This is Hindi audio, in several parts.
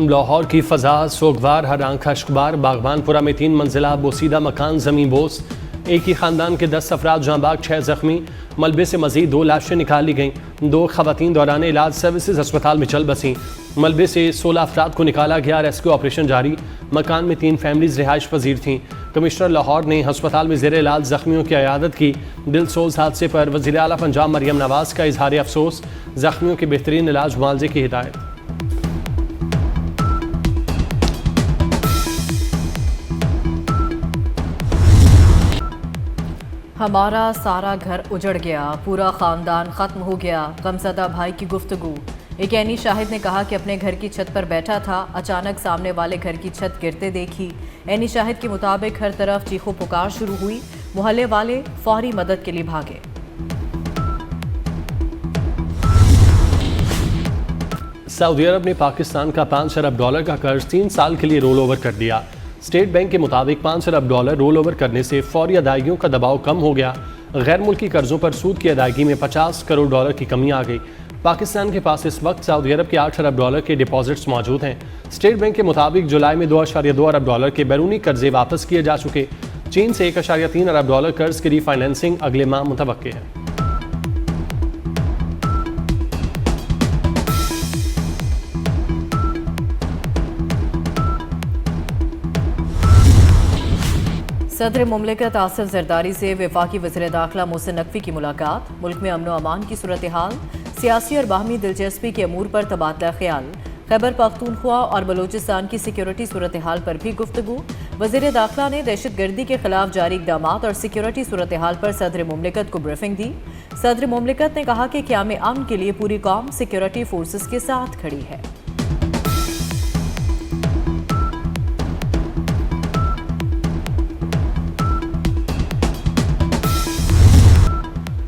लाहौर की फ़ज़ा सोगवार, हर आंख अश्कबार। बागबानपुरा में 3 मंजिला बोसीदा मकान ज़मीन बोस। एक ही ख़ानदान के 10 अफराद जहाँ बाग, 6 ज़ख्मी। मलबे से मज़ीद 2 लाशें निकाली गईं। 2 ख़वातीन दौरान इलाज सर्विसेज अस्पताल में चल बसीं। मलबे से 16 अफराद को निकाला गया। रेस्क्यू ऑपरेशन जारी। मकान में 3 फैमिलीज़ रिहाइश पजीर थीं। कमिश्नर लाहौर ने अस्पताल में ज़ेर इलाज ज़ख्मियों की अयादत की। दिलसोज हादसे पर वज़ीर आला पंजाब मरियम नवाज़ का इजहार अफसोस। ज़ख्मियों के बेहतरीन इलाज मुआवजे की हिदायत। हमारा सारा घर उजड़ गया, पूरा ख़ानदान ख़त्म हो गया। गमज़दा भाई की गुफ्तगू। एक ऐनी शाहिद ने कहा कि अपने घर की छत पर बैठा था, अचानक सामने वाले घर की छत गिरते देखी। ऐनी शाहिद के मुताबिक हर तरफ चीखो पुकार शुरू हुई। मोहल्ले वाले फौरी मदद के लिए भागे। सऊदी अरब ने पाकिस्तान का $5 अरब का कर्ज 3 साल के लिए रोल ओवर कर दिया। स्टेट बैंक के मुताबिक $5 अरब रोल ओवर करने से फौरी अदायगियों का दबाव कम हो गया। गैर मुल्की कर्जों पर सूद की अदायगी में $50 करोड़ की कमी आ गई। पाकिस्तान के पास इस वक्त सऊदी अरब के $8 अरब के डिपॉजिट्स मौजूद हैं। स्टेट बैंक के मुताबिक जुलाई में $2.2 अरब के बैरूनी कर्जे वापस किए जा चुके। चीन से $1.3 अरब कर्ज की रीफाइनेंसिंग अगले माह मुतवक्के है। सदर मुमलिकत आसिफ जरदारी से वफाकी वज़ीर दाखिला मोहसिन नकवी की मुलाकात। मुल्क में अमन व अमान की सूरत हाल, सियासी और बाहमी दिलचस्पी के अमूर पर तबादला ख्याल। खैबर पख्तूनख्वा और बलूचिस्तान की सिक्योरिटी सूरत हाल पर भी गुफ्तगू। वज़ीर दाखिला ने दहशत गर्दी के खिलाफ जारी इक़दाम और सिक्योरिटी सूरत हाल पर सदर मुमलिकत को ब्रीफिंग दी। सदर मुमलिकत ने कहा कि क़याम अमन के लिए पूरी कौम सिक्योरिटी फोर्सेस के साथ खड़ी है।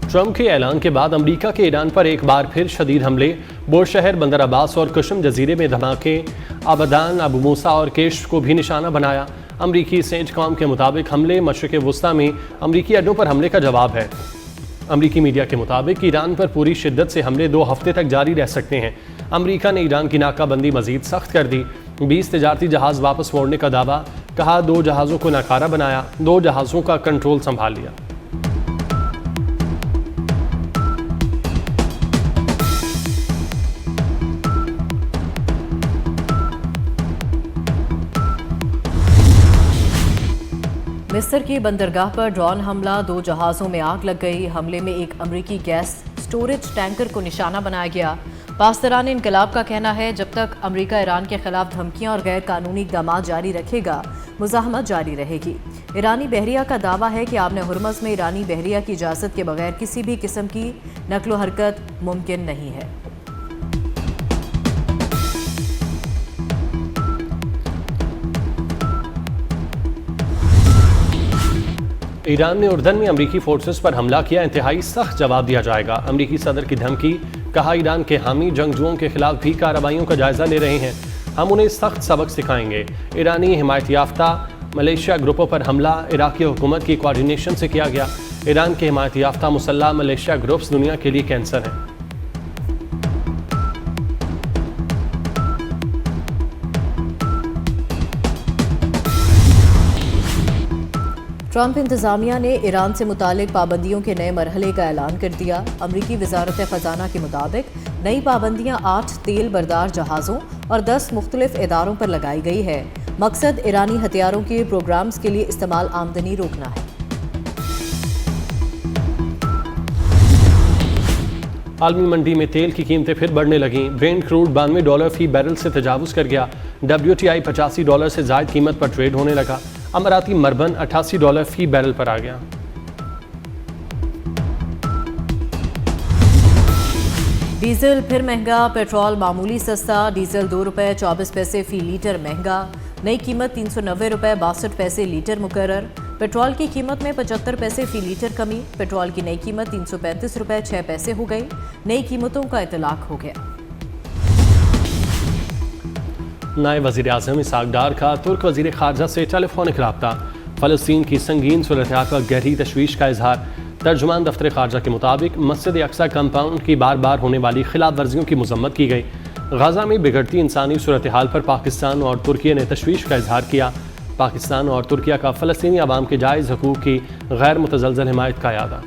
ट्रंप के ऐलान के बाद अमरीका के ईरान पर एक बार फिर शदीद हमले। बुरशहर, बंदर अब्बास और कुशम जजीरे में धमाके। आबदान, अबू मूसा और केश को भी निशाना बनाया। अमरीकी सेंटकॉम के मुताबिक हमले मशरिक़ वुस्ता में अमरीकी अड्डों पर हमले का जवाब है। अमरीकी मीडिया के मुताबिक ईरान पर पूरी शिद्दत से हमले 2 हफ्ते तक जारी रह सकते हैं। अमरीका ने ईरान की नाकाबंदी मजीद सख्त कर दी। 20 तजारती जहाज़ वापस मोड़ने का दावा। कहा 2 जहाज़ों को नाकारा बनाया, 2 जहाज़ों का कंट्रोल संभाल लिया। मिस्र की बंदरगाह पर ड्रोन हमला, 2 जहाज़ों में आग लग गई। हमले में एक अमरीकी गैस स्टोरेज टैंकर को निशाना बनाया गया। पासदारान इनकलाब का कहना है जब तक अमरीका ईरान के खिलाफ धमकियां और गैर कानूनी इक़दाम जारी रखेगा, मुज़ाहमत जारी रहेगी। ईरानी बहरिया का दावा है कि आबने हुर्मुज़ में ईरानी बहरिया की इजाज़त के बगैर किसी भी किस्म की नकलो हरकत मुमकिन नहीं है। ईरान ने उर्दन में अमरीकी फोर्सेस पर हमला किया, इंतहाई सख्त जवाब दिया जाएगा। अमरीकी सदर की धमकी। कहा ईरान के हामी जंगजुओं के खिलाफ भी कार्रवाइयों का जायजा ले रहे हैं, हम उन्हें सख्त सबक सिखाएंगे। ईरानी हिमायत याफ्ता मलेशिया ग्रुपों पर हमला इराकी हुकूमत की कोऑर्डिनेशन से किया गया। ईरान के हिमायत याफ्ता मुसल्लह मलेशिया ग्रुप्स दुनिया के लिए कैंसर हैं। ट्रंप इंतजामिया ने ईरान से मुतालिक पाबंदियों के नए मरहले का ऐलान कर दिया। अमरीकी वजारत खजाना के मुताबिक नई पाबंदियां 8 तेल बरदार जहाज़ों और 10 मुख्तलिफ इदारों पर लगाई गई है। मकसद ईरानी हथियारों के प्रोग्राम्स के लिए इस्तेमाल आमदनी रोकना है। आलमी मंडी में तेल की कीमतें फिर बढ़ने लगीं। ब्रेंट क्रूड $92 फी बैरल से तजावुज़ कर गया। WTI $85 से ज़ायद कीमत पर ट्रेड होने लगा। अमराती मरबन $88 फी बैरल पर आ गया। डीजल फिर महंगा, पेट्रोल मामूली सस्ता। डीजल ₹2.24 फी लीटर महंगा। नई कीमत ₹390.62 लीटर मुकर्रर। पेट्रोल की कीमत में 75 पैसे फी लीटर कमी। पेट्रोल की नई कीमत ₹335.06 हो गई। नई कीमतों का इतलाक हो गया। नायब वज़ीर आज़म इसहाक डार का तुर्क वज़ीर ख़ारजा से टेलीफोनिक रब्ता। फ़लस्तीन की संगीन सूरत-ए-हाल पर गहरी तशवीश का इजहार। तर्जुमान दफ्तर ख़ारजा के मुताबिक मस्जिद अक्सा कंपाउंड की बार बार होने वाली खिलाफ वर्जियों की मज़म्मत की गई। गाजा में बिगड़ती इंसानी सूरत हाल पर पाकिस्तान और तुर्की ने तशवीश का इजहार किया। पाकिस्तान और तुर्की का फ़लस्तीनी अवाम के जायज़ हकूक़ की गैर मुतज़लज़ल हिमायत का यादा।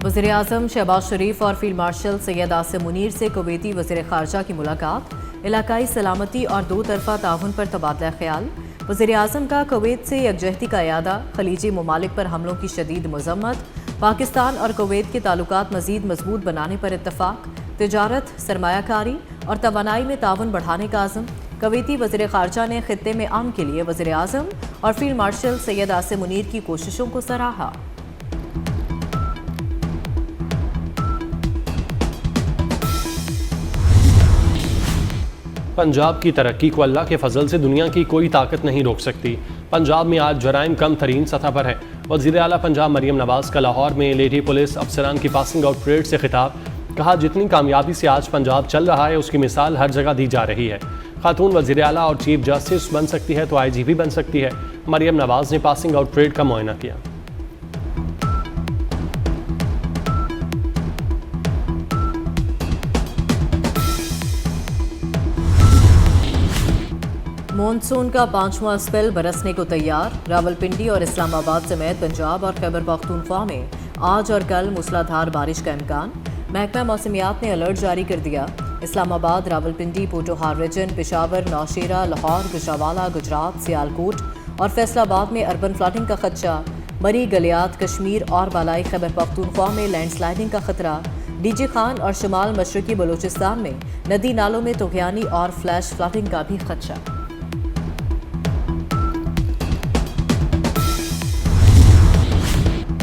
वज़ीर-ए-आज़म शहबाज शरीफ और फील्ड मार्शल सैयद आसिम मुनीर से कुवैती वज़ीर ख़ारजा की मुलाकात, इलाकाई सलामती और दो तरफ़ा ताउन पर तबादला ख्याल। वज़ीर-ए-आज़म का कुवैत से यकजहती का यादा, खलीजी ममालिक पर हमलों की शदीद मज़म्मत, पाकिस्तान और कुवैत के ताल्लुकात मज़ीद मजबूत बनाने पर इत्तफ़ाक़, तिजारत, सरमायाकारी और तवानाई में ताउन बढ़ाने का आज़म। कुवैती वज़ीर ख़ारजा ने ख़ित्ते में अमन के लिए वज़ीर-ए-आज़म और फील्ड मार्शल सैयद आसिम मुनीर की कोशिशों को सराहा। पंजाब की तरक्की को अल्लाह के फजल से दुनिया की कोई ताकत नहीं रोक सकती। पंजाब में आज जराइम कम तरीन सतह पर है। वज़ीर आला पंजाब मरियम नवाज़ का लाहौर में लेडी पुलिस अफसरान की पासिंग आउट परेड से खिताब। कहा, जितनी कामयाबी से आज पंजाब चल रहा है उसकी मिसाल हर जगह दी जा रही है। खातून वज़ीर आला और चीफ जस्टिस बन सकती है तो IGP बन सकती है। मरियम नवाज़ ने पासिंग आउट परेड का मुआयना किया। मॉनसून का 5वां स्पेल बरसने को तैयार। रावलपिंडी और इस्लामाबाद समेत पंजाब और खैबर पख्तूनख्वा में आज और कल मूसलाधार बारिश का इम्कान। महकमा मौसमियात ने अलर्ट जारी कर दिया। इस्लामाबाद, रावलपिंडी, पोटोहार रीजन, पेशावर, नौशेरा, लाहौर, गुजरावाला, गुजरात, सियालकोट और फैसलाबाद में अर्बन फ्लडिंग का खदशा। मरी, गलियात, कश्मीर और बालाई खैबर पख्तूनख्वा में लैंडस्लाइडिंग का खतरा। डीजे खान और शुमाल मशरकी बलूचिस्तान में नदी नालों में तुग़यानी और फ्लैश फ्लडिंग का भी खदशा।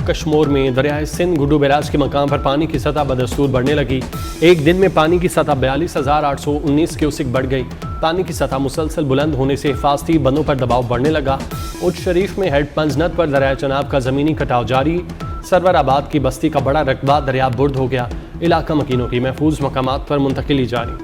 कश्मीर में दरियाए सिंध गुड्डू बैराज के मकाम पर पानी की सतह बदस्तूर बढ़ने लगी। एक दिन में पानी की सतह 42,819 क्यूसिक बढ़ गई। पानी की सतह मुसलसल बुलंद होने से हिफाजती बंदों पर दबाव बढ़ने लगा। उच्च शरीफ में हेड पंजनत पर दरियाए चनाब का ज़मीनी कटाव जारी। सरवर आबाद की बस्ती का बड़ा रकबा दरिया बुर्द हो गया। इलाका मकीनों की महफूज मकामात पर मुंतकिली जारी।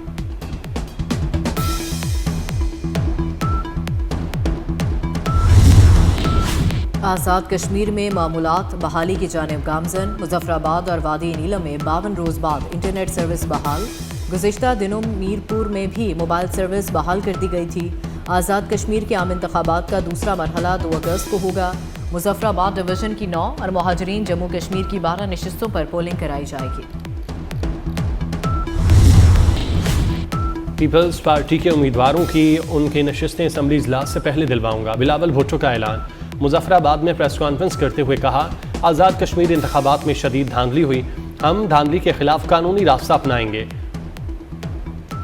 आज़ाद कश्मीर में मामूलात बहाली की जानिब गामजन। मुजफ्फराबाद और वादी नीलम में 52 रोज़ बाद इंटरनेट सर्विस बहाल। गुज़िश्ता दिनों मीरपुर में भी मोबाइल सर्विस बहाल कर दी गई थी। आज़ाद कश्मीर के आम इंतखाबात का दूसरा मरहला 2 अगस्त को होगा। मुजफ्फराबाद डिवीज़न की 9 और महाजरीन जम्मू कश्मीर की 12 नशिस्तों पर पोलिंग कराई जाएगी। पीपल्स पार्टी के उम्मीदवारों की उनकी नशिस्तें असम्बली इजलास से पहले दिलवाऊंगा। बिलावल भुट्टो का ऐलान। मुजफ्फराबाद में प्रेस कॉन्फ्रेंस करते हुए कहा, आज़ाद कश्मीर इंतखाबात में शदीद धांधली हुई। हम धांधली के खिलाफ कानूनी रास्ता अपनाएंगे।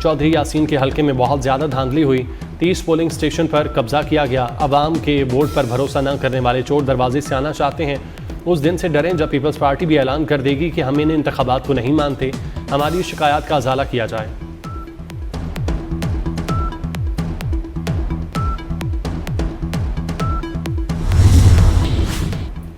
चौधरी यासीन के हल्के में बहुत ज़्यादा धांधली हुई। 30 पोलिंग स्टेशन पर कब्जा किया गया। अवाम के वोट पर भरोसा न करने वाले चोर दरवाजे से आना चाहते हैं। उस दिन से डरें जब पीपल्स पार्टी भी ऐलान कर देगी कि हम इन इंतखाबात को नहीं मानते। हमारी शिकायत का अजाला किया जाए।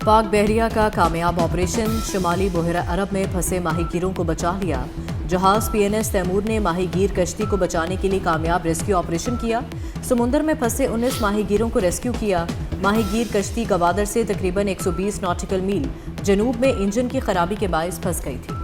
पाक बहरिया का कामयाब ऑपरेशन। शुमाली बहरा अरब में फंसे माहीगीरों को बचा लिया। जहाज PNS तैमूर ने माहीगीर कश्ती को बचाने के लिए कामयाब रेस्क्यू ऑपरेशन किया। समुंदर में फंसे 19 माहीगीरों को रेस्क्यू किया। माहीगीर कश्ती गवादर से तकरीबन 120 नॉटिकल मील जनूब में इंजन की खराबी के बायस फंस गई थी।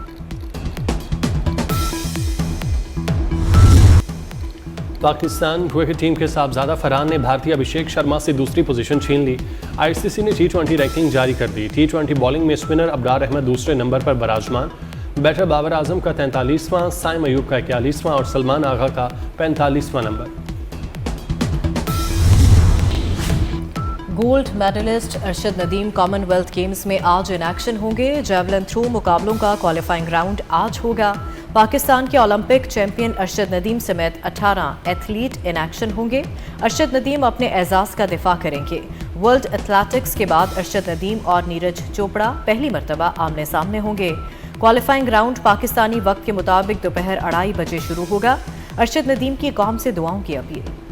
पाकिस्तान क्रिकेट टीम के साहबजादा फरहान ने भारतीय अभिषेक शर्मा से दूसरी पोजीशन छीन ली। ICC ने T20 रैंकिंग जारी कर दी। T20 बॉलिंग में स्पिनर अबरार अहमद दूसरे नंबर पर बराजमान। बैटर बाबर आजम का 43वां, साइम अयूब का 41वां और सलमान आगा का 45वां number. Gold medallist Arshad Nadeem Commonwealth Games में आज इन एक्शन होंगे। जेवलिन थ्रो मुकाबलों का क्वालिफाइंग राउंड आज होगा। पाकिस्तान के ओलंपिक चैंपियन अरशद नदीम समेत 18 एथलीट इन एक्शन होंगे। अरशद नदीम अपने एजाज का दिफा करेंगे। वर्ल्ड एथलेटिक्स के बाद अरशद नदीम और नीरज चोपड़ा पहली मरतबा आमने सामने होंगे। क्वालिफाइंग राउंड पाकिस्तानी वक्त के मुताबिक दोपहर 2:30 बजे शुरू होगा। अरशद नदीम की कौम से दुआओं की अपील।